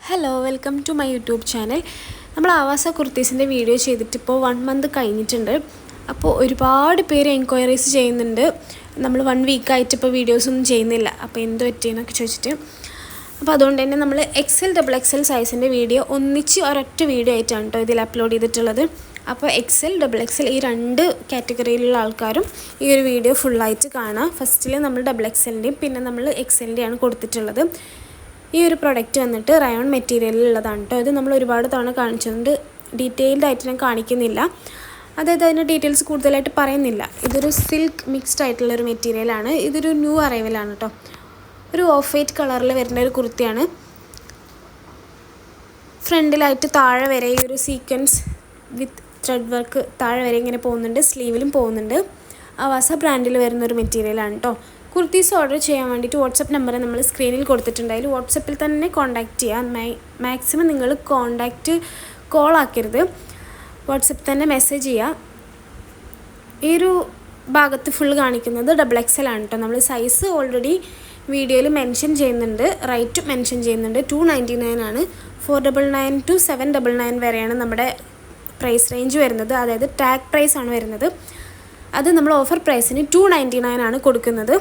Hello welcome to my YouTube channel. നമ്മൾ ആവാസ കുർത്തീസിൻ്റെ video ചെയ്തിട്ടിപ്പോൾ 1 month കഴിഞ്ഞിട്ടുണ്ട്. അപ്പോൾ ഒരുപാട് പേര് എൻക്വയറീസ് ചെയ്യുന്നുണ്ട്. നമ്മൾ 1 വീക്കായിട്ട് ഇപ്പോൾ വീഡിയോസൊന്നും ചെയ്യുന്നില്ല. അപ്പോൾ എന്ത് പറ്റിയെന്നൊക്കെ ചോദിച്ചിട്ട്. അപ്പോൾ അതുകൊണ്ട് തന്നെ നമ്മൾ XL XXL സൈസിൻ്റെ വീഡിയോ ഒന്നിച്ച് ഒരൊറ്റ വീഡിയോ ആയിട്ടാണ് കേട്ടോ ഇതിൽ അപ്ലോഡ് ചെയ്തിട്ടുള്ളത്. അപ്പോൾ XL XXL ഈ 2 കാറ്റഗറിയിലുള്ള ആൾക്കാരും ഈ ഒരു വീഡിയോ ഫുള്ളായിട്ട് കാണാം. ഫസ്റ്റിൽ നമ്മൾ XXLൻ്റെയും പിന്നെ നമ്മൾ XLൻ്റെയാണ് കൊടുത്തിട്ടുള്ളത്. ഈ ഒരു പ്രൊഡക്റ്റ് വന്നിട്ട് റയോൺ മെറ്റീരിയലിലുള്ളതാണ് കേട്ടോ. ഇത് നമ്മൾ ഒരുപാട് തവണ കാണിച്ചിട്ടുണ്ട്. ഡീറ്റെയിൽഡ് ആയിട്ട് ഞാൻ കാണിക്കുന്നില്ല, അതായത് അതിൻ്റെ ഡീറ്റെയിൽസ് കൂടുതലായിട്ട് പറയുന്നില്ല. ഇതൊരു സിൽക്ക് മിക്സ്ഡ് ആയിട്ടുള്ളൊരു മെറ്റീരിയലാണ്. ഇതൊരു ന്യൂ അറൈവലാണ് കേട്ടോ. ഒരു ഓഫ് വൈറ്റ് കളറിൽ വരുന്ന ഒരു കുർത്തിയാണ്. ഫ്രണ്ടിലായിട്ട് താഴെ വരെ ഈ ഒരു സീക്വൻസ് വിത്ത് ത്രെഡ് വർക്ക് താഴെ വരെ ഇങ്ങനെ പോകുന്നുണ്ട്. സ്ലീവിലും പോകുന്നുണ്ട്. ആവാസ ബ്രാൻഡിൽ വരുന്നൊരു മെറ്റീരിയലാണ് കേട്ടോ. കുർത്തീസ് ഓർഡർ ചെയ്യാൻ വേണ്ടിയിട്ട് വാട്സപ്പ് നമ്പർ നമ്മൾ സ്ക്രീനിൽ കൊടുത്തിട്ടുണ്ടായാലും വാട്സപ്പിൽ തന്നെ കോൺടാക്റ്റ് ചെയ്യാം. മാക്സിമം നിങ്ങൾ കോൾ ആക്കരുത്, വാട്സപ്പിൽ തന്നെ മെസ്സേജ് ചെയ്യുക. ഈ ഒരു ഭാഗത്ത് ഫുള്ള് കാണിക്കുന്നത് XXL ആണ് കേട്ടോ. നമ്മൾ സൈസ് ഓൾറെഡി വീഡിയോയിൽ മെൻഷൻ ചെയ്യുന്നുണ്ട്, റേറ്റും മെൻഷൻ ചെയ്യുന്നുണ്ട്. 299 ആണ്. 499 to 799 വരെയാണ് നമ്മുടെ പ്രൈസ് റേഞ്ച് വരുന്നത്. അതായത് ടാഗ് പ്രൈസ് ആണ് വരുന്നത്. അത് നമ്മൾ ഓഫർ പ്രൈസിന് 299 ആണ് കൊടുക്കുന്നത്.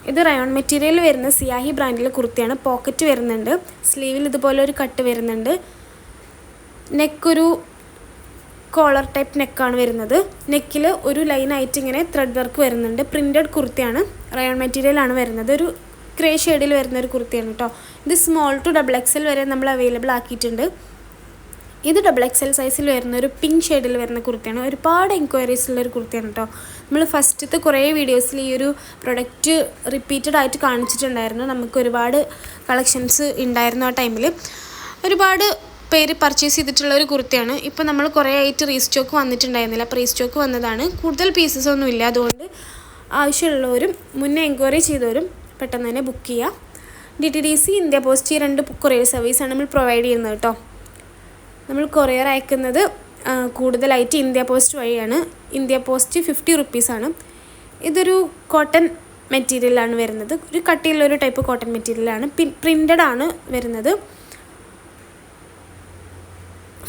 ഇത് റയോൺ മെറ്റീരിയൽ വരുന്ന സിയാഹി ബ്രാൻഡിലെ കുർത്തിയാണ്. പോക്കറ്റ് വരുന്നുണ്ട്. സ്ലീവിൽ ഇതുപോലെ ഒരു കട്ട് വരുന്നുണ്ട്. നെക്കൊരു കോളർ ടൈപ്പ് നെക്കാണ് വരുന്നത്. നെക്കിൽ ഒരു ലൈനായിട്ട് ഇങ്ങനെ ത്രെഡ് വർക്ക് വരുന്നുണ്ട്. പ്രിൻറ്റഡ് കുർത്തിയാണ്. റയോൺ മെറ്റീരിയലാണ് വരുന്നത്. ഒരു ഗ്രേ ഷെയ്ഡിൽ വരുന്ന ഒരു കുർത്തിയാണ് കേട്ടോ. ഇത് സ്മോൾ ടു XXL വരെ നമ്മൾ അവൈലബിൾ ആക്കിയിട്ടുണ്ട്. ഇത് XXL സൈസിൽ വരുന്ന ഒരു പിങ്ക് ഷെയ്ഡിൽ വരുന്ന കുർത്തിയാണ്. ഒരുപാട് എൻക്വയറീസ് ഉള്ളൊരു കുർത്തിയാണ് കേട്ടോ. നമ്മൾ ഫസ്റ്റത്തെ കുറേ വീഡിയോസിൽ ഈ ഒരു പ്രൊഡക്റ്റ് റിപ്പീറ്റഡ് ആയിട്ട് കാണിച്ചിട്ടുണ്ടായിരുന്നു. നമുക്ക് ഒരുപാട് കളക്ഷൻസ് ഉണ്ടായിരുന്നു. ആ ടൈമിൽ ഒരുപാട് പേര് പർച്ചേസ് ചെയ്തിട്ടുള്ള ഒരു കുർത്തിയാണ്. ഇപ്പോൾ നമ്മൾ കുറേ ആയിട്ട് റീസ്റ്റോക്ക് വന്നിട്ടുണ്ടായിരുന്നില്ല. അപ്പോൾ റീസ്റ്റോക്ക് വന്നതാണ്. കൂടുതൽ പീസസ് ഒന്നും ഇല്ല. അതുകൊണ്ട് ആവശ്യമുള്ളവരും മുന്നേ എൻക്വയറി ചെയ്തവരും പെട്ടെന്ന് തന്നെ ബുക്ക് ചെയ്യുക. DTDC, ഇന്ത്യ പോസ്റ്റ് ഈ 2 കൊറിയർ സർവീസാണ് നമ്മൾ പ്രൊവൈഡ് ചെയ്യുന്നത് കേട്ടോ. നമ്മൾ കൊറിയർ അയക്കുന്നത് കൂടുതലായിട്ട് ഇന്ത്യ പോസ്റ്റ് വഴിയാണ്. ഇന്ത്യ പോസ്റ്റ് 50 റുപ്പീസാണ്. ഇതൊരു കോട്ടൺ മെറ്റീരിയലാണ് വരുന്നത്. ഒരു കട്ടിയുള്ളൊരു ടൈപ്പ് കോട്ടൺ മെറ്റീരിയലാണ്. പ്രിൻറ്റഡ് ആണ് വരുന്നത്.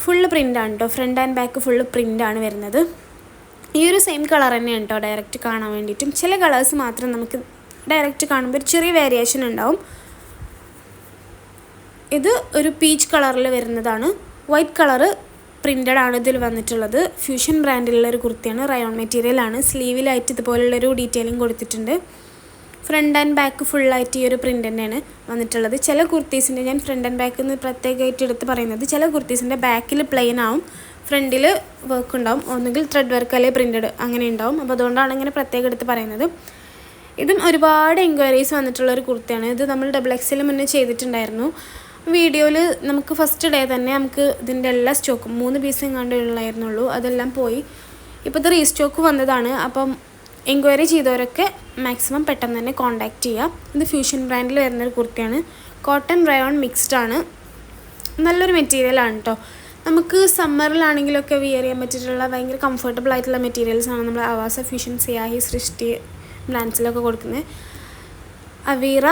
ഫുള്ള് പ്രിൻ്റാണ് കേട്ടോ. ഫ്രണ്ട് ആൻഡ് ബാക്ക് ഫുള്ള് പ്രിൻ്റാണ് വരുന്നത്. ഈ ഒരു സെയിം കളർ തന്നെയാണ് കേട്ടോ ഡയറക്റ്റ് കാണാൻ വേണ്ടിയിട്ടും. ചില കളേഴ്സ് മാത്രം നമുക്ക് ഡയറക്റ്റ് കാണുമ്പോൾ ഒരു ചെറിയ വേരിയേഷൻ ഉണ്ടാവും. ഇത് ഒരു പീച്ച് കളറിൽ വരുന്നതാണ്. വൈറ്റ് കളറ് പ്രിൻ്റഡ് ആണ് ഇതിൽ വന്നിട്ടുള്ളത്. ഫ്യൂഷൻ ബ്രാൻഡിലുള്ള ഒരു കുർത്തിയാണ്. റയോൺ മെറ്റീരിയലാണ്. സ്ലീവിലായിട്ട് ഇതുപോലുള്ളൊരു ഡീറ്റെയിലിംഗ് കൊടുത്തിട്ടുണ്ട്. ഫ്രണ്ട് ആൻഡ് ബാക്ക് ഫുള്ളായിട്ട് ഈ ഒരു പ്രിൻ്റ് തന്നെയാണ് വന്നിട്ടുള്ളത്. ചില കുർത്തീസിൻ്റെ ഞാൻ ഫ്രണ്ട് ആൻഡ് ബാക്ക് എന്ന് പ്രത്യേകമായിട്ട് എടുത്ത് പറയുന്നത്, ചില കുർത്തീസിൻ്റെ ബാക്കിൽ പ്ലെയിൻ ആവും, ഫ്രണ്ടിൽ വർക്ക് ഉണ്ടാവും. ഒന്നുകിൽ ത്രെഡ് വർക്ക് അല്ലെങ്കിൽ പ്രിൻ്റഡ് അങ്ങനെ ഉണ്ടാവും. അപ്പോൾ അതുകൊണ്ടാണ് ഇങ്ങനെ പ്രത്യേകം എടുത്ത് പറയുന്നത്. ഇതും ഒരുപാട് എൻക്വയറീസ് വന്നിട്ടുള്ളൊരു കുർത്തിയാണ്. ഇത് നമ്മൾ XXL മുന്നേ ചെയ്തിട്ടുണ്ടായിരുന്നു. വീഡിയോയിൽ നമുക്ക് ഫസ്റ്റ് ഡേ തന്നെ നമുക്ക് ഇതിൻ്റെ എല്ലാ സ്റ്റോക്കും 3 പീസ് എങ്ങാണ്ട് ഉള്ളായിരുന്നുള്ളൂ. അതെല്ലാം പോയി. ഇപ്പോൾ ഇത് റീസ്റ്റോക്ക് വന്നതാണ്. അപ്പം എൻക്വയറി ചെയ്തവരൊക്കെ മാക്സിമം പെട്ടെന്ന് തന്നെ കോൺടാക്റ്റ് ചെയ്യുക. ഇത് ഫ്യൂഷൻ ബ്രാൻഡിൽ വരുന്നൊരു കുർത്തിയാണ്. കോട്ടൺ റയോൺ മിക്സ്ഡ് ആണ്. നല്ലൊരു മെറ്റീരിയലാണ് കേട്ടോ. നമുക്ക് സമ്മറിലാണെങ്കിലൊക്കെ വിയർ ചെയ്യാൻ പറ്റിയിട്ടുള്ള ഭയങ്കര കംഫർട്ടബിൾ ആയിട്ടുള്ള മെറ്റീരിയൽസാണ് നമ്മൾ ആവാസ ഫ്യൂഷൻ, സിയാഹി, സൃഷ്ടി ബ്രാൻഡ്സിലൊക്കെ കൊടുക്കുന്നത്. അവീറ,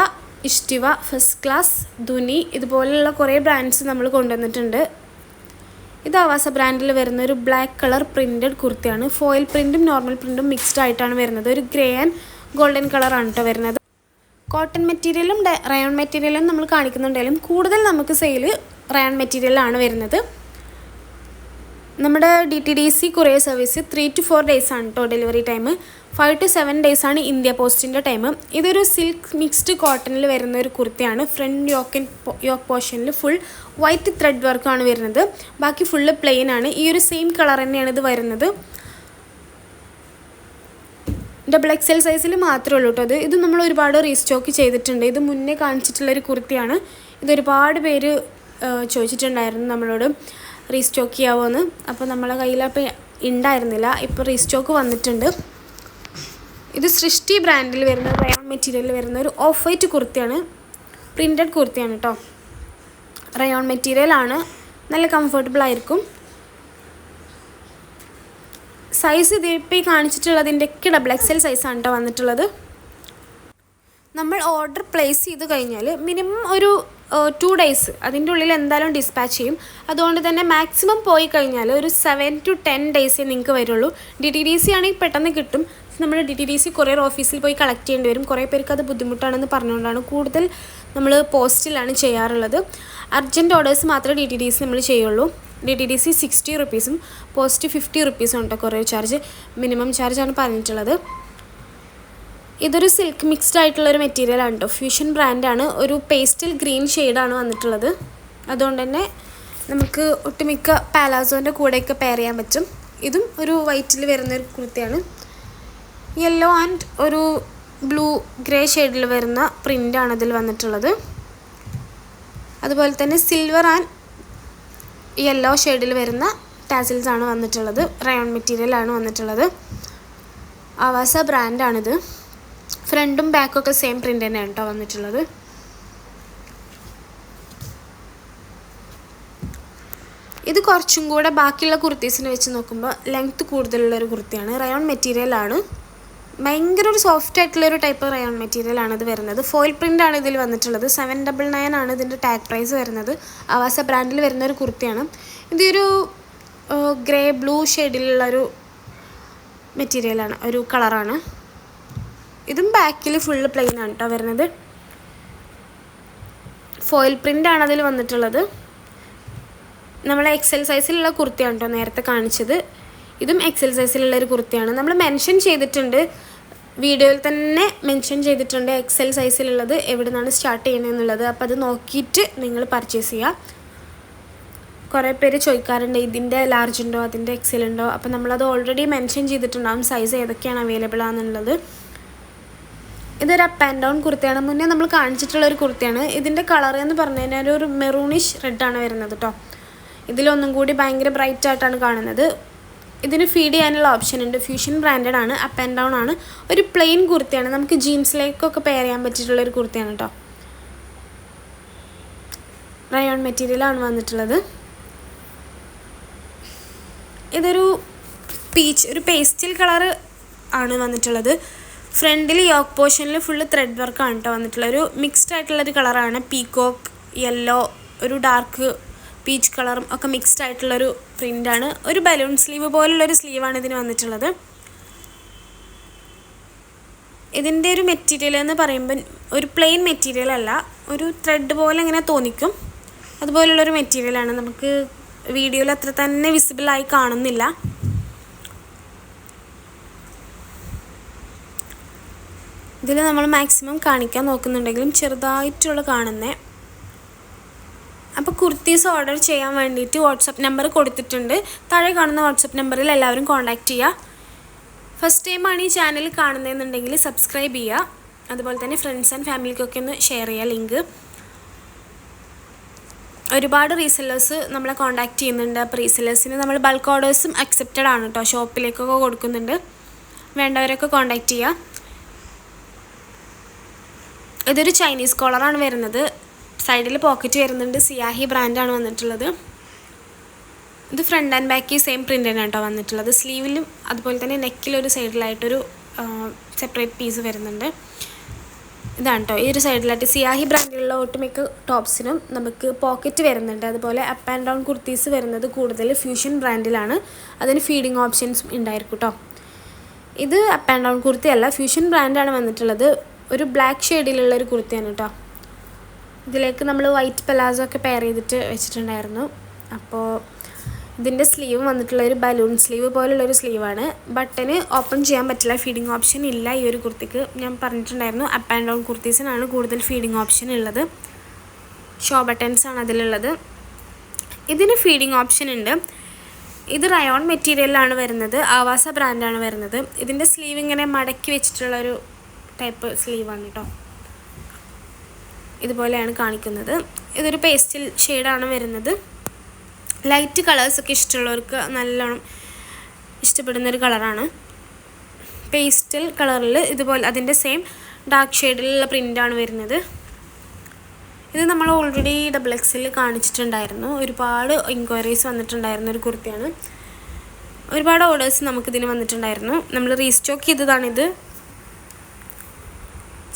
ഇഷ്ടിവ, ഫസ്റ്റ് ക്ലാസ്, ധുനി ഇതുപോലെയുള്ള കുറേ ബ്രാൻഡ്സ് നമ്മൾ കൊണ്ടുവന്നിട്ടുണ്ട്. ഇത് ആവാസ ബ്രാൻഡിൽ വരുന്ന ഒരു ബ്ലാക്ക് കളർ പ്രിൻറ്റഡ് കുർത്തിയാണ്. ഫോയിൽ പ്രിൻറ്റും നോർമൽ പ്രിൻറ്റും മിക്സ്ഡ് ആയിട്ടാണ് വരുന്നത്. ഒരു ഗ്രേ ആൻഡ് ഗോൾഡൻ കളറാണ് കേട്ടോ വരുന്നത്. കോട്ടൺ മെറ്റീരിയലും റയോൺ മെറ്റീരിയലും നമ്മൾ കാണിക്കുന്നുണ്ടെങ്കിലും കൂടുതൽ നമുക്ക് സെയിൽ റയോൺ മെറ്റീരിയലാണ് വരുന്നത്. നമ്മുടെ DTDC courier service 3 to 4 days ആണ് കേട്ടോ ഡെലിവറി ടൈം. 5 to 7 days ആണ് ഇന്ത്യ പോസ്റ്റിൻ്റെ ടൈം. ഇതൊരു സിൽക്ക് മിക്സ്ഡ് കോട്ടണിൽ വരുന്ന ഒരു കുർത്തിയാണ്. ഫ്രണ്ട് യോക്ക് പോർഷനിൽ ഫുൾ വൈറ്റ് ത്രെഡ് വർക്കാണ് വരുന്നത്. ബാക്കി ഫുള്ള് പ്ലെയിൻ ആണ്. ഈ ഒരു സെയിം കളർ തന്നെയാണ് ഇത് വരുന്നത്. XXL സൈസിൽ മാത്രമേ ഉള്ളൂ കേട്ടോ. ഇത് നമ്മൾ ഒരുപാട് റീസ്റ്റോക്ക് ചെയ്തിട്ടുണ്ട്. ഇത് മുന്നേ കാണിച്ചിട്ടുള്ളൊരു കുർത്തിയാണ്. ഇതൊരുപാട് പേര് ചോദിച്ചിട്ടുണ്ടായിരുന്നു നമ്മളോട് റീസ്റ്റോക്ക് ചെയ്യാമോയെന്ന്. അപ്പോൾ നമ്മളെ കയ്യിലപ്പോൾ ഉണ്ടായിരുന്നില്ല. ഇപ്പോൾ റീസ്റ്റോക്ക് വന്നിട്ടുണ്ട്. ഇത് സൃഷ്ടി ബ്രാൻഡിൽ വരുന്ന റയോൺ മെറ്റീരിയലിൽ വരുന്ന ഒരു ഓഫ് വൈറ്റ് കുർത്തിയാണ്. പ്രിൻറ്റഡ് കുർത്തിയാണ് കേട്ടോ. റയോൺ മെറ്റീരിയലാണ്. നല്ല കംഫർട്ടബിൾ ആയിരിക്കും. സൈസ് ഇതിപ്പോൾ ഈ കാണിച്ചിട്ടുള്ളതിൻ്റെയൊക്കെ XXL സൈസാണ് കേട്ടോ വന്നിട്ടുള്ളത്. നമ്മൾ ഓർഡർ പ്ലേസ് ചെയ്ത് കഴിഞ്ഞാൽ മിനിമം ഒരു 2 days അതിൻ്റെ ഉള്ളിൽ എന്തായാലും ഡിസ്പാച്ച് ചെയ്യും. അതുകൊണ്ട് തന്നെ മാക്സിമം പോയി കഴിഞ്ഞാൽ ഒരു 7 to 10 days നിങ്ങൾക്ക് വരുള്ളൂ. DTDC ആണെങ്കിൽ പെട്ടെന്ന് കിട്ടും. നമ്മൾ DTDC കൊറിയർ ഓഫീസിൽ പോയി കളക്ട് ചെയ്യേണ്ടി വരും. കുറേ പേർക്ക് അത് ബുദ്ധിമുട്ടാണെന്ന് പറഞ്ഞുകൊണ്ടാണ് കൂടുതൽ നമ്മൾ പോസ്റ്റിലാണ് ചെയ്യാറുള്ളത്. അർജൻറ്റ് ഓർഡേഴ്സ് മാത്രമേ DTDC നമ്മൾ ചെയ്യുള്ളൂ. DTDC 60 rupees പോസ്റ്റ് 50 rupees കേട്ടോ കൊറിയർ ചാർജ്. മിനിമം ചാർജാണ് പറഞ്ഞിട്ടുള്ളത്. ഇതൊരു സിൽക്ക് മിക്സ്ഡ് ആയിട്ടുള്ളൊരു മെറ്റീരിയലാണ് കേട്ടോ. ഫ്യൂഷൻ ബ്രാൻഡാണ്. ഒരു പേസ്റ്റൽ ഗ്രീൻ ഷെയ്ഡാണ് വന്നിട്ടുള്ളത്. അതുകൊണ്ട് തന്നെ നമുക്ക് ഒട്ടുമിക്ക പാലാസോൻ്റെ കൂടെയൊക്കെ പെയർ ചെയ്യാൻ പറ്റും. ഇതും ഒരു വൈറ്റിൽ വരുന്നൊരു കുർത്തിയാണ്. യെല്ലോ ആൻഡ് ഒരു ബ്ലൂ ഗ്രേ ഷെയ്ഡിൽ വരുന്ന പ്രിൻ്റാണ് ഇതിൽ വന്നിട്ടുള്ളത്. അതുപോലെ തന്നെ സിൽവർ ആൻഡ് യെല്ലോ ഷെയ്ഡിൽ വരുന്ന ടാസിൽസ് ആണ് വന്നിട്ടുള്ളത്. റയോൺ മെറ്റീരിയലാണ് വന്നിട്ടുള്ളത്. ആവാസ ബ്രാൻഡാണിത്. ഫ്രണ്ടും ബാക്കൊക്കെ സെയിം പ്രിൻ്റ് തന്നെയാണ് കേട്ടോ വന്നിട്ടുള്ളത്. ഇത് കുറച്ചും കൂടെ ബാക്കിയുള്ള കുർത്തീസിനെ വെച്ച് നോക്കുമ്പോൾ ലെങ്ത്ത് കൂടുതലുള്ളൊരു കുർത്തിയാണ്. റയോൺ മെറ്റീരിയലാണ്. ഭയങ്കര ഒരു സോഫ്റ്റ് ആയിട്ടുള്ളൊരു ടൈപ്പ് റയോൺ മെറ്റീരിയലാണ് ഇത് വരുന്നത്. ഫോയിൽ പ്രിൻ്റാണ് ഇതിൽ വന്നിട്ടുള്ളത്. 799 ആണ് ഇതിൻ്റെ ടാഗ് പ്രൈസ് വരുന്നത്. ആവാസ ബ്രാൻഡിൽ വരുന്നൊരു കുർത്തിയാണ്. ഇതൊരു ഗ്രേ ബ്ലൂ ഷെയ്ഡിലുള്ളൊരു മെറ്റീരിയലാണ്, ഒരു കളറാണ്. ഇതും ബാക്കിൽ ഫുള്ള് പ്ലെയിൻ ആണ് കേട്ടോ വരുന്നത്. ഫോയിൽ പ്രിൻ്റാണ് അതിൽ വന്നിട്ടുള്ളത്. നമ്മൾ എക്സൽ സൈസിലുള്ള കുർത്തിയാണ് കേട്ടോ നേരത്തെ കാണിച്ചത്. ഇതും എക്സൽ സൈസിലുള്ളൊരു കുർത്തിയാണ്. നമ്മൾ മെൻഷൻ ചെയ്തിട്ടുണ്ട്, വീഡിയോയിൽ തന്നെ മെൻഷൻ ചെയ്തിട്ടുണ്ട് എക്സൽ സൈസിലുള്ളത് എവിടെ നിന്നാണ് സ്റ്റാർട്ട് ചെയ്യുന്നതെന്നുള്ളത്. അപ്പോൾ അത് നോക്കിയിട്ട് നിങ്ങൾ പർച്ചേസ് ചെയ്യുക. കുറേ പേര് ചോദിക്കാറുണ്ട് ഇതിൻ്റെ ലാർജ് ഉണ്ടോ അതിൻ്റെ എക്സൽ ഉണ്ടോ. അപ്പോൾ നമ്മളത് ഓൾറെഡി മെൻഷൻ ചെയ്തിട്ടുണ്ടാകും സൈസ് ഏതൊക്കെയാണ് അവൈലബിൾ ആണെന്നുള്ളത്. ഇതൊരു അപ്പ് ആൻഡ് ഡൗൺ കുർത്തിയാണ്. മുന്നേ നമ്മൾ കാണിച്ചിട്ടുള്ളൊരു കുർത്തിയാണ്. ഇതിൻ്റെ കളർ എന്ന് പറഞ്ഞു കഴിഞ്ഞാൽ ഒരു മെറൂണിഷ് റെഡാണ് വരുന്നത് കേട്ടോ. ഇതിലൊന്നും കൂടി ഭയങ്കര ബ്രൈറ്റ് ആയിട്ടാണ് കാണുന്നത്. ഇതിന് ഫീഡ് ചെയ്യാനുള്ള ഓപ്ഷൻ ഉണ്ട്. ഫ്യൂഷൻ ബ്രാൻഡഡ് ആണ്. അപ്പ് ആൻഡ് ഡൗൺ ആണ്. ഒരു പ്ലെയിൻ കുർത്തിയാണ്. നമുക്ക് ജീൻസിലേക്കൊക്കെ പെയർ ചെയ്യാൻ പറ്റിയിട്ടുള്ളൊരു കുർത്തിയാണ് കേട്ടോ. റയോൺ മെറ്റീരിയലാണ് വന്നിട്ടുള്ളത്. ഇതൊരു ഒരു പേസ്റ്റൽ കളർ ആണ് വന്നിട്ടുള്ളത്. ഫ്രണ്ടിൽ യോക്ക് പോർഷനിൽ ഫുള്ള് ത്രെഡ് വർക്കാണ് കേട്ടോ വന്നിട്ടുള്ളത്. ഒരു മിക്സ്ഡ് ആയിട്ടുള്ളൊരു കളറാണ്. പീകോക്ക്, യെല്ലോ, ഒരു ഡാർക്ക് പീച്ച് കളറും ഒക്കെ മിക്സ്ഡ് ആയിട്ടുള്ളൊരു പ്രിൻ്റാണ്. ഒരു ബലൂൺ സ്ലീവ് പോലുള്ളൊരു സ്ലീവാണ് ഇതിന് വന്നിട്ടുള്ളത്. ഇതിൻ്റെ ഒരു മെറ്റീരിയൽ എന്ന് പറയുമ്പോൾ ഒരു പ്ലെയിൻ മെറ്റീരിയൽ അല്ല, ഒരു ത്രെഡ് പോലെ ഇങ്ങനെ തോന്നിക്കും. അതുപോലുള്ളൊരു മെറ്റീരിയലാണ്. നമുക്ക് വീഡിയോയിൽ അത്ര തന്നെ വിസിബിളായി കാണുന്നില്ല. ഇതിൽ നമ്മൾ മാക്സിമം കാണിക്കാൻ നോക്കുന്നുണ്ടെങ്കിലും ചെറുതായിട്ടുള്ള കാണുന്നത്. അപ്പോൾ കുർത്തീസ് ഓർഡർ ചെയ്യാൻ വേണ്ടിയിട്ട് വാട്സപ്പ് നമ്പർ കൊടുത്തിട്ടുണ്ട്. താഴെ കാണുന്ന വാട്സപ്പ് നമ്പറിൽ എല്ലാവരും കോൺടാക്റ്റ് ചെയ്യുക. ഫസ്റ്റ് ടൈമാണ് ഈ ചാനൽ കാണുന്നതെന്നുണ്ടെങ്കിൽ സബ്സ്ക്രൈബ് ചെയ്യുക. അതുപോലെ തന്നെ ഫ്രണ്ട്സ് ആൻഡ് ഫാമിലിക്കൊക്കെ ഒന്ന് ഷെയർ ചെയ്യുക ലിങ്ക്. ഒരുപാട് റീസെല്ലേഴ്സ് നമ്മളെ കോൺടാക്റ്റ് ചെയ്യുന്നുണ്ട്. അപ്പോൾ റീസെല്ലേഴ്സിന് നമ്മൾ ബൾക്ക് ഓർഡേഴ്സും അക്സെപ്റ്റഡ് ആണ് കേട്ടോ. ഷോപ്പിലേക്കൊക്കെ കൊടുക്കുന്നുണ്ട്. വേണ്ടവരൊക്കെ കോൺടാക്റ്റ് ചെയ്യുക. ഇതൊരു ചൈനീസ് കോളറാണ് വരുന്നത്. സൈഡിൽ പോക്കറ്റ് വരുന്നുണ്ട്. സിയാഹി ബ്രാൻഡാണ് വന്നിട്ടുള്ളത്. ഇത് front and back same print തന്നെയാണ് കേട്ടോ വന്നിട്ടുള്ളത്. സ്ലീവിലും അതുപോലെ തന്നെ നെക്കിലൊരു സൈഡിലായിട്ടൊരു സെപ്പറേറ്റ് പീസ് വരുന്നുണ്ട്. ഇതാണ് കേട്ടോ ഈ ഒരു സൈഡിലായിട്ട് സിയാഹി ബ്രാൻഡിലുള്ള ഒട്ടുമിക്ക ടോപ്സിനും നമുക്ക് പോക്കറ്റ് വരുന്നുണ്ട്. അതുപോലെ അപ്പ് ആൻഡ് ഡൗൺ കുർത്തീസ് വരുന്നത് കൂടുതൽ ഫ്യൂഷൻ ബ്രാൻഡിലാണ്. അതിന് ഫീഡിങ് ഓപ്ഷൻസും ഉണ്ടായിരിക്കും കേട്ടോ. ഇത് അപ്പ് ആൻഡ് ഡൗൺ കുർത്തി അല്ല, ഫ്യൂഷൻ ബ്രാൻഡാണ് വന്നിട്ടുള്ളത്. ഒരു ബ്ലാക്ക് ഷെയ്ഡിലുള്ളൊരു കുർത്തിയാണ് കേട്ടോ. ഇതിലേക്ക് നമ്മൾ വൈറ്റ് പലാസോ ഒക്കെ പെയർ ചെയ്തിട്ട് വെച്ചിട്ടുണ്ടായിരുന്നു. അപ്പോൾ ഇതിൻ്റെ സ്ലീവ് വന്നിട്ടുള്ള ഒരു ബലൂൺ സ്ലീവ് പോലുള്ളൊരു സ്ലീവാണ്. ബട്ടന് ഓപ്പൺ ചെയ്യാൻ പറ്റില്ല. ഫീഡിങ് ഓപ്ഷൻ ഇല്ല ഈ ഒരു കുർത്തിക്ക്. ഞാൻ പറഞ്ഞിട്ടുണ്ടായിരുന്നു അപ്പ് ആൻഡ് ഡൗൺ കുർത്തീസിനാണ് കൂടുതൽ ഫീഡിങ് ഓപ്ഷൻ ഉള്ളത്. ഷോ ബട്ടൺസാണ് അതിലുള്ളത്. ഇതിന് ഫീഡിങ് ഓപ്ഷൻ ഉണ്ട്. ഇത് റയോൺ മെറ്റീരിയലാണ് വരുന്നത്. ആവാസ ബ്രാൻഡാണ് വരുന്നത്. ഇതിൻ്റെ സ്ലീവ് ഇങ്ങനെ മടക്കി വെച്ചിട്ടുള്ളൊരു ടൈപ്പ് സ്ലീവാണ് കേട്ടോ. ഇതുപോലെയാണ് കാണിക്കുന്നത്. ഇതൊരു പേസ്റ്റൽ ഷെയ്ഡാണ് വരുന്നത്. ലൈറ്റ് കളേഴ്സൊക്കെ ഇഷ്ടമുള്ളവർക്ക് നല്ലോണം ഇഷ്ടപ്പെടുന്നൊരു കളറാണ്. പേസ്റ്റൽ കളറിൽ ഇതുപോലെ അതിൻ്റെ സെയിം ഡാർക്ക് ഷെയ്ഡിലുള്ള പ്രിൻ്റാണ് വരുന്നത്. ഇത് നമ്മൾ ഓൾറെഡി XXL കാണിച്ചിട്ടുണ്ടായിരുന്നു. ഒരുപാട് എൻക്വയറീസ് വന്നിട്ടുണ്ടായിരുന്ന ഒരു കുർത്തിയാണ്. ഒരുപാട് ഓർഡേഴ്സ് നമുക്കിതിന് വന്നിട്ടുണ്ടായിരുന്നു. നമ്മൾ റീസ്റ്റോക്ക് ചെയ്തതാണിത്.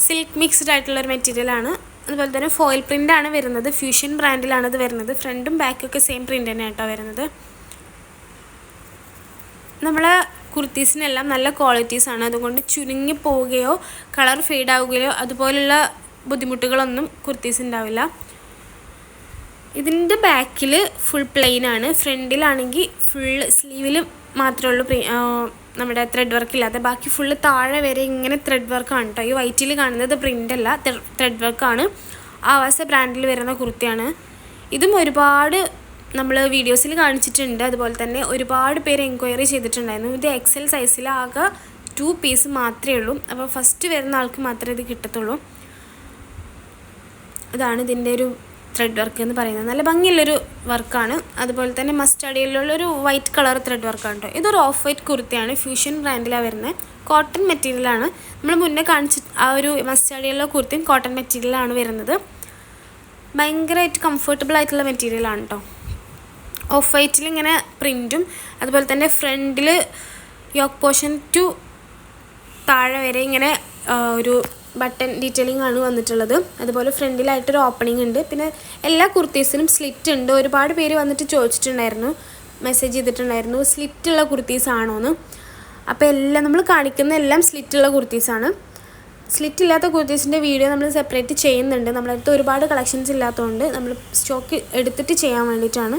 സിൽക്ക് മിക്സ്ഡ് ആയിട്ടുള്ളൊരു മെറ്റീരിയലാണ്. അതുപോലെ തന്നെ ഫോയിൽ പ്രിൻ്റാണ് വരുന്നത്. ഫ്യൂഷൻ ബ്രാൻഡിലാണ് ഇത് വരുന്നത്. ഫ്രണ്ടും ബാക്കൊക്കെ സെയിം പ്രിൻ്റ് തന്നെ കേട്ടോ വരുന്നത്. നമ്മളെ കുർത്തീസിനെല്ലാം നല്ല ക്വാളിറ്റീസാണ്. അതുകൊണ്ട് ചുരുങ്ങി പോവുകയോ കളർ ഫെയ്ഡ് ആവുകയോ അതുപോലുള്ള ബുദ്ധിമുട്ടുകളൊന്നും കുർത്തീസ് ഉണ്ടാവില്ല. ഇതിൻ്റെ ബാക്കിൽ ഫുൾ പ്ലെയിൻ ആണ്. ഫ്രണ്ടിലാണെങ്കിൽ ഫുൾ സ്ലീവിൽ മാത്രമേ ഉള്ളൂ നമ്മുടെ ത്രെഡ് വർക്ക് ഇല്ലാതെ. ബാക്കി ഫുള്ള് താഴെ വരെ ഇങ്ങനെ ത്രെഡ് വർക്കാണ് കേട്ടോ. ഈ വൈറ്റിൽ കാണുന്നത് പ്രിൻ്റ് അല്ല, ത്രെഡ് വർക്കാണ്. ആവാസ ബ്രാൻഡിൽ വരുന്ന കുർത്തിയാണ്. ഇതും ഒരുപാട് നമ്മൾ വീഡിയോസിൽ കാണിച്ചിട്ടുണ്ട്. അതുപോലെ തന്നെ ഒരുപാട് പേര് എൻക്വയറി ചെയ്തിട്ടുണ്ടായിരുന്നു. ഇത് എക്സൽ സൈസിൽ ആകെ 2 പീസ് മാത്രമേ ഉള്ളൂ. അപ്പോൾ ഫസ്റ്റ് വരുന്ന ആൾക്ക് മാത്രമേ ഇത് കിട്ടത്തുള്ളൂ. ഇതാണ് ഇതിൻ്റെ ഒരു ത്രെഡ് വർക്ക് എന്ന് പറയുന്നത്. നല്ല ഭംഗിയുള്ളൊരു വർക്കാണ്. അതുപോലെ തന്നെ മസ്റ്റാർഡിലുള്ളൊരു വൈറ്റ് കളർ ത്രെഡ് വർക്കാണ് കേട്ടോ. ഇതൊരു ഓഫ് വൈറ്റ് കുർത്തിയാണ്. ഫ്യൂഷൻ ബ്രാൻഡിലാണ് വരുന്നത്. കോട്ടൺ മെറ്റീരിയലാണ്. നമ്മൾ മുന്നേ കാണിച്ച ആ ഒരു മസ്റ്റാർഡിലുള്ള കുർത്തിയും കോട്ടൺ മെറ്റീരിയലാണ് വരുന്നത്. ഭയങ്കരമായിട്ട് കംഫർട്ടബിൾ ആയിട്ടുള്ള മെറ്റീരിയലാണ് കേട്ടോ. ഓഫ് വൈറ്റിൽ ഇങ്ങനെ പ്രിൻറ്റും അതുപോലെ തന്നെ ഫ്രണ്ടിൽ യോക്ക് പോർഷൻ ടു താഴെ വരെ ഇങ്ങനെ ഒരു ബട്ടൺ ഡീറ്റെയിലിംഗ് ആണ് വന്നിട്ടുള്ളത്. അതുപോലെ ഫ്രണ്ടിലായിട്ടൊരു ഓപ്പണിംഗ് ഉണ്ട്. പിന്നെ എല്ലാ കുർത്തീസിനും സ്ലിറ്റ് ഉണ്ട്. ഒരുപാട് പേര് വന്നിട്ട് ചോദിച്ചിട്ടുണ്ടായിരുന്നു, മെസ്സേജ് ചെയ്തിട്ടുണ്ടായിരുന്നു സ്ലിറ്റുള്ള കുർത്തീസാണോ എന്ന്. അപ്പോൾ എല്ലാം നമ്മൾ കാണിക്കുന്ന എല്ലാം സ്ലിറ്റുള്ള കുർത്തീസാണ്. സ്ലിറ്റ് ഇല്ലാത്ത കുർത്തീസിൻ്റെ വീഡിയോ നമ്മൾ സെപ്പറേറ്റ് ചെയ്യുന്നുണ്ട്. നമ്മളടുത്ത് ഒരുപാട് കളക്ഷൻസ് ഇല്ലാത്തതുകൊണ്ട് നമ്മൾ സ്റ്റോക്ക് എടുത്തിട്ട് ചെയ്യാൻ വേണ്ടിയിട്ടാണ്.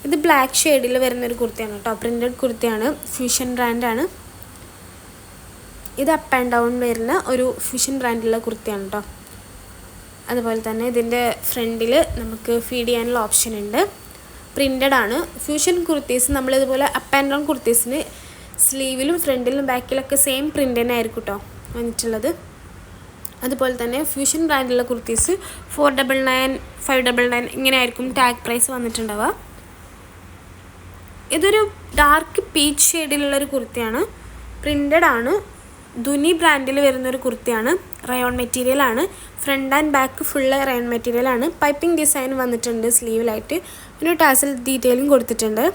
ഇത് ബ്ലാക്ക് ഷെയ്ഡിൽ വരുന്നൊരു കുർത്തിയാണ് കേട്ടോ. പ്രിൻറ്റഡ് കുർത്തിയാണ്. ഫ്യൂഷൻ ബ്രാൻഡാണ്. ഇത് അപ്പ് ആൻഡ് ഡൗൺ വരുന്ന ഒരു ഫ്യൂഷൻ ബ്രാൻഡിലുള്ള കുർത്തിയാണ് കേട്ടോ. അതുപോലെ തന്നെ ഇതിൻ്റെ ഫ്രണ്ടിൽ നമുക്ക് ഫീഡ് ചെയ്യാനുള്ള ഓപ്ഷൻ ഉണ്ട്. പ്രിൻറ്റഡ് ആണ്. ഫ്യൂഷൻ കുർത്തീസ് നമ്മളിതുപോലെ അപ്പ് ആൻഡ് ഡൗൺ കുർത്തീസിന് സ്ലീവിലും ഫ്രണ്ടിലും ബാക്കിലൊക്കെ സെയിം പ്രിൻ്റ് തന്നെ ആയിരിക്കും കേട്ടോ വന്നിട്ടുള്ളത്. അതുപോലെ തന്നെ ഫ്യൂഷൻ ബ്രാൻഡിലുള്ള കുർത്തീസ് 499, 599 ഇങ്ങനെ ആയിരിക്കും ടാഗ് പ്രൈസ് വന്നിട്ടുണ്ടാവുക. ഇതൊരു ഡാർക്ക് പീച്ച് ഷെയ്ഡിലുള്ളൊരു കുർത്തിയാണ്. പ്രിൻറ്റഡ് ആണ്. ധുനി ബ്രാൻഡിൽ വരുന്നൊരു കുർത്തിയാണ്. റയോൺ മെറ്റീരിയലാണ്. Front and back full rayon മെറ്റീരിയലാണ്. പൈപ്പിംഗ് ഡിസൈൻ വന്നിട്ടുണ്ട് സ്ലീവിലായിട്ട്. പിന്നെ ടാസൽ ഡീറ്റെയിലും കൊടുത്തിട്ടുണ്ട്.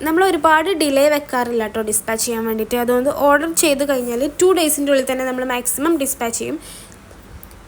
നമ്മൾ ഒരുപാട് ഡിലേ വെക്കാറില്ല കേട്ടോ ഡിസ്പാച്ച് ചെയ്യാൻ വേണ്ടിയിട്ട്. അതുകൊണ്ട് ഓർഡർ ചെയ്ത് കഴിഞ്ഞാൽ 2 ഡേയ്സിൻ്റെ ഉള്ളിൽ തന്നെ നമ്മൾ മാക്സിമം ഡിസ്പാച്ച് ചെയ്യും.